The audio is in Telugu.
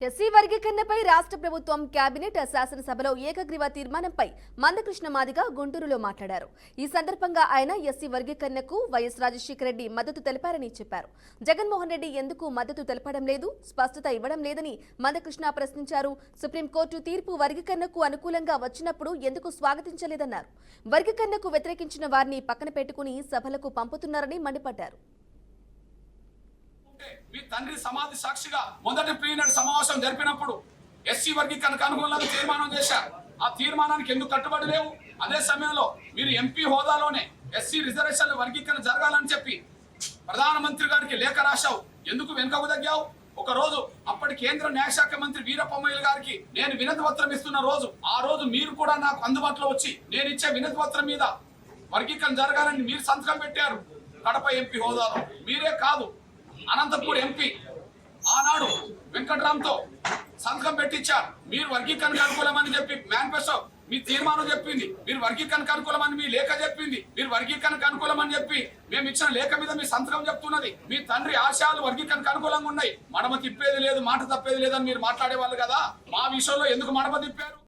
ఎస్సీ వర్గీకరణపై రాష్ట్ర ప్రభుత్వం కేబినెట్ శాసనసభలో ఏకగ్రీవ తీర్మానంపై మందకృష్ణ మాదిగ గుంటూరులో మాట్లాడారు. ఈ సందర్భంగా ఆయన ఎస్సీ వర్గీకరణకు వైఎస్ రాజశేఖర రెడ్డి మద్దతు తెలిపారని చెప్పారు. జగన్మోహన్ రెడ్డి ఎందుకు మద్దతు తెలపడం లేదు, స్పష్టత ఇవ్వడం లేదని మందకృష్ణ ప్రశ్నించారు. సుప్రీంకోర్టు తీర్పు వర్గీకరణకు అనుకూలంగా వచ్చినప్పుడు ఎందుకు స్వాగతించలేదన్నారు. వర్గీకరణకు వ్యతిరేకించిన వారిని పక్కన పెట్టుకుని సభలకు పంపుతున్నారని మండిపడ్డారు. మీ తండ్రి సమాధి సాక్షిగా మొదటి ప్లీనరీ సమావేశం జరిపినప్పుడు ఎస్సీ వర్గీకరణకు అనుకూలంగా తీర్మానం చేశారు. ఆ తీర్మానానికి ఎందుకు కట్టుబడి లేవు? అదే సమయంలో మీరు ఎంపీ హోదాలోనే ఎస్సీ రిజర్వేషన్ల వర్గీకరణ జరగాలని చెప్పి ప్రధానమంత్రి గారికి లేఖ రాశావు. ఎందుకు వెనుకకు తగ్గావు? ఒక రోజు అప్పటి కేంద్ర న్యాయశాఖ మంత్రి వీరప్ప మొయిల్ గారికి నేను వినతి పత్రం ఇస్తున్న రోజు, ఆ రోజు మీరు కూడా నాకు అందుబాటులో వచ్చి నేను ఇచ్చే వినతి పత్రం మీద వర్గీకరణ జరగాలని మీరు సంతకం పెట్టారు. కడప ఎంపీ హోదాలో మీరే కాదు, అనంతపూర్ ఎంపీ ఆనాడు వెంకట్రామ్తో సంతకం పెట్టించారు. మీరు వర్గీకరణకు అనుకూలమని చెప్పి మేనిఫెస్టో మీ తీర్మానం చెప్పింది, మీరు వర్గీకరణకు అనుకూలమని మీ లేఖ చెప్పింది, మీరు వర్గీకరణకు అనుకూలమని చెప్పి మేము ఇచ్చిన లేఖ మీద మీ సంతకం చెప్తున్నది. మీ తండ్రి ఆశయాలు వర్గీకరణకు అనుకూలంగా ఉన్నాయి. మడమ తిప్పేది లేదు, మాట తప్పేది లేదని మీరు మాట్లాడేవాళ్ళు కదా. మా విషయంలో ఎందుకు మడమ తిప్పారు?